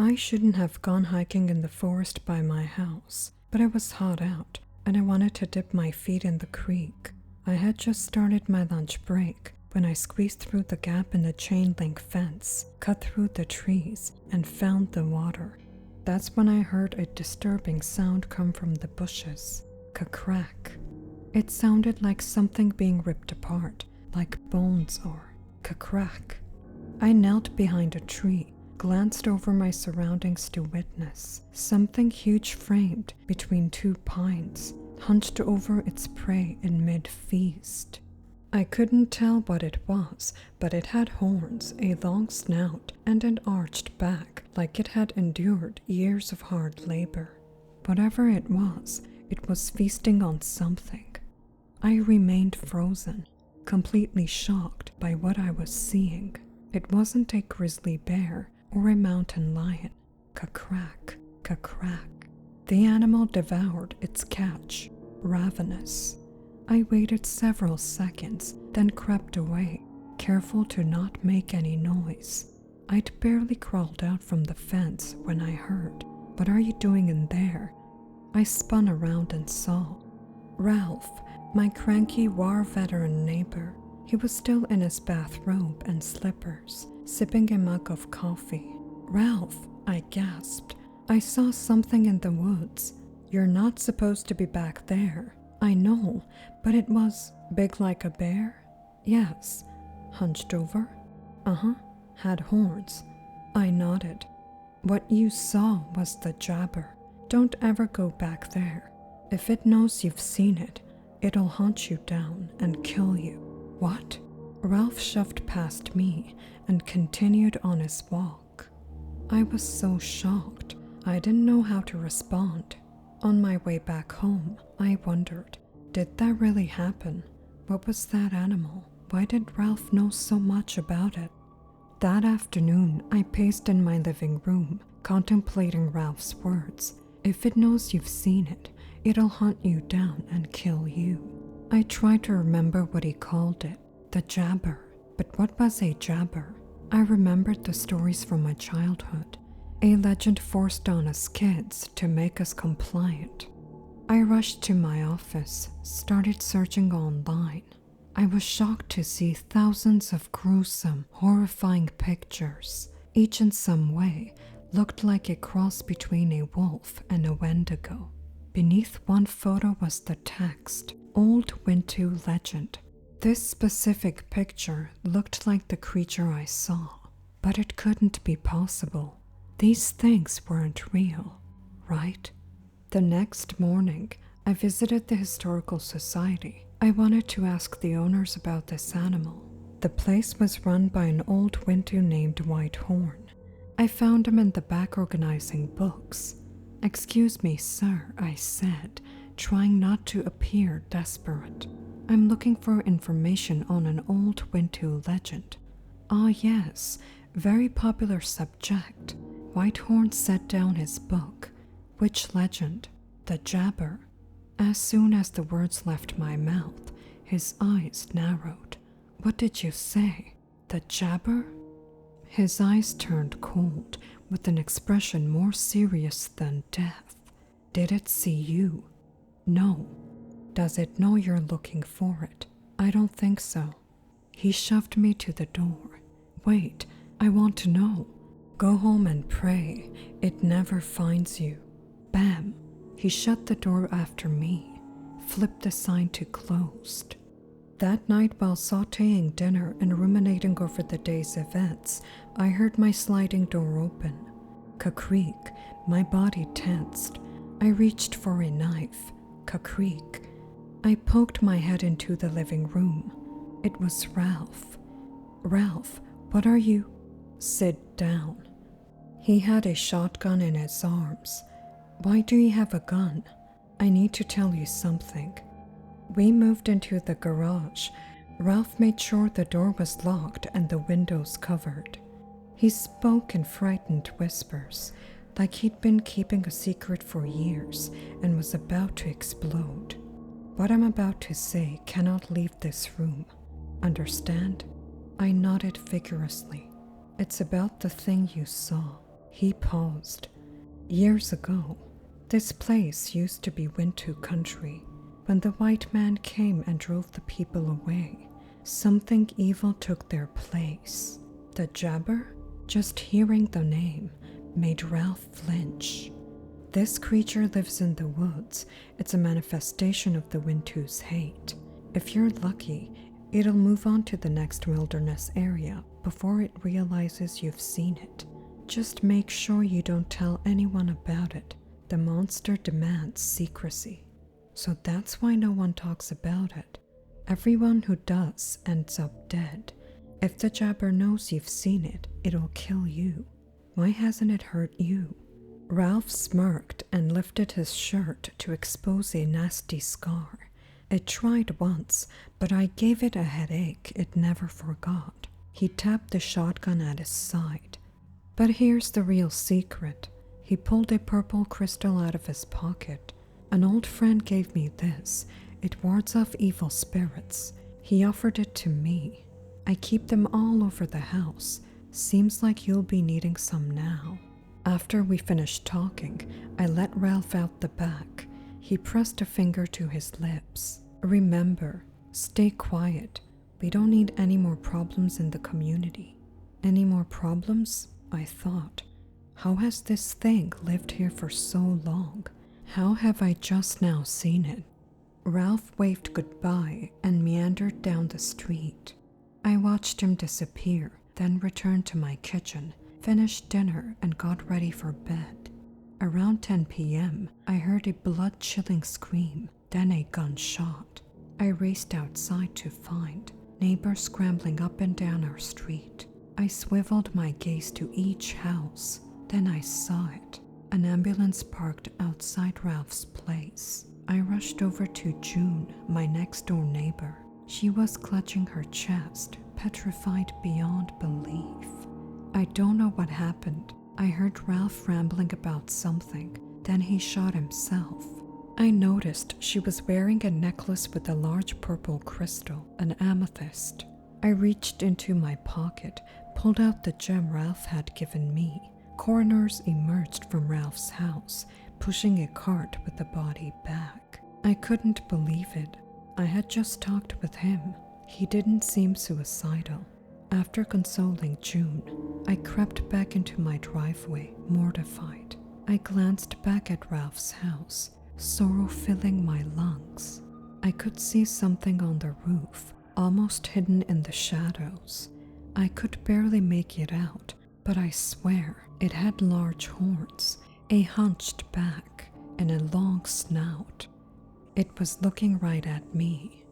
I shouldn't have gone hiking in the forest by my house, but it was hot out and I wanted to dip my feet in the creek. I had just started my lunch break when I squeezed through the gap in the chain link fence, cut through the trees, and found the water. That's when I heard a disturbing sound come from the bushes. Ka-crack. It sounded like something being ripped apart, like bones or ka-crack. I knelt behind a tree, glanced over my surroundings to witness something huge framed between two pines, hunched over its prey in mid-feast. I couldn't tell what it was, but it had horns, a long snout, and an arched back like it had endured years of hard labor. Whatever it was feasting on something. I remained frozen, completely shocked by what I was seeing. It wasn't a grizzly bear or a mountain lion. Ka-crack, ka-crack. The animal devoured its catch, ravenous. I waited several seconds, then crept away, careful to not make any noise. I'd barely crawled out from the fence when I heard, "What are you doing in there?" I spun around and saw Ralph, my cranky war veteran neighbor. He was still in his bathrobe and slippers, sipping a mug of coffee. "Ralph," I gasped. "I saw something in the woods. You're not supposed to be back there." "I know, but it was big like a bear?" "Yes." "Hunched over?" "Uh-huh. Had horns." I nodded. "What you saw was the jabber. Don't ever go back there. If it knows you've seen it, it'll hunt you down and kill you." "What?" Ralph shoved past me and continued on his walk. I was so shocked, I didn't know how to respond. On my way back home, I wondered, did that really happen? What was that animal? Why did Ralph know so much about it? That afternoon, I paced in my living room, contemplating Ralph's words. If it knows you've seen it, it'll hunt you down and kill you. I tried to remember what he called it, the jabber. But what was a jabber? I remembered the stories from my childhood, a legend forced on us kids to make us compliant. I rushed to my office, started searching online. I was shocked to see thousands of gruesome, horrifying pictures. Each in some way looked like a cross between a wolf and a wendigo. Beneath one photo was the text, "Old Wintu Legend." This specific picture looked like the creature I saw, but it couldn't be possible. These things weren't real, right? The next morning, I visited the Historical Society. I wanted to ask the owners about this animal. The place was run by an old Wintu named Whitehorn. I found him in the back organizing books. "Excuse me, sir," I said, trying not to appear desperate. "I'm looking for information on an old Wintu legend." "Ah, yes, very popular subject." Whitehorn set down his book. "Which legend?" "The jabber." As soon as the words left my mouth, his eyes narrowed. "What did you say? The jabber?" His eyes turned cold, with an expression more serious than death. "Did it see you?" "No." "Does it know you're looking for it?" "I don't think so." He shoved me to the door. "Wait, I want to know." "Go home and pray. It never finds you." Bam! He shut the door after me, flipped the sign to closed. That night, while sautéing dinner and ruminating over the day's events, I heard my sliding door open. Ka-creak, my body tensed. I reached for a knife. Ka-creak. I poked my head into the living room. It was Ralph. "Ralph, what are you?" "Sit down." He had a shotgun in his arms. "Why do you have a gun?" "I need to tell you something." We moved into the garage. Ralph made sure the door was locked and the windows covered. He spoke in frightened whispers, like he'd been keeping a secret for years and was about to explode. "What I'm about to say cannot leave this room. Understand?" I nodded vigorously. "It's about the thing you saw." He paused. Years ago, this place used to be Wintu country. When the white man came and drove the people away, something evil took their place. The Jabber? Just hearing the name made Ralph flinch. This creature lives in the woods. It's a manifestation of the Wintu's hate. If you're lucky, it'll move on to the next wilderness area before it realizes you've seen it. Just make sure you don't tell anyone about it. The monster demands secrecy. So that's why no one talks about it. Everyone who does ends up dead. If the Jabber knows you've seen it, it'll kill you. Why hasn't it hurt you? Ralph smirked and lifted his shirt to expose a nasty scar. It tried once, but I gave it a headache it never forgot. He tapped the shotgun at his side. But here's the real secret. He pulled a purple crystal out of his pocket. An old friend gave me this. It wards off evil spirits. He offered it to me. I keep them all over the house. Seems like you'll be needing some now. After we finished talking, I let Ralph out the back. He pressed a finger to his lips. Remember, stay quiet. We don't need any more problems in the community. Any more problems? I thought. How has this thing lived here for so long? How have I just now seen it? Ralph waved goodbye and meandered down the street. I watched him disappear, then returned to my kitchen, finished dinner, and got ready for bed. Around 10 p.m., I heard a blood-chilling scream, then a gunshot. I raced outside to find neighbors scrambling up and down our street. I swiveled my gaze to each house. Then I saw it. An ambulance parked outside Ralph's place. I rushed over to June, my next-door neighbor. She was clutching her chest, petrified beyond belief. I don't know what happened. I heard Ralph rambling about something. Then he shot himself. I noticed she was wearing a necklace with a large purple crystal, an amethyst. I reached into my pocket, pulled out the gem Ralph had given me. Coroners emerged from Ralph's house, pushing a cart with the body back. I couldn't believe it. I had just talked with him. He didn't seem suicidal. After consoling June, I crept back into my driveway, mortified. I glanced back at Ralph's house, sorrow filling my lungs. I could see something on the roof, almost hidden in the shadows. I could barely make it out, but I swear it had large horns, a hunched back, and a long snout. It was looking right at me.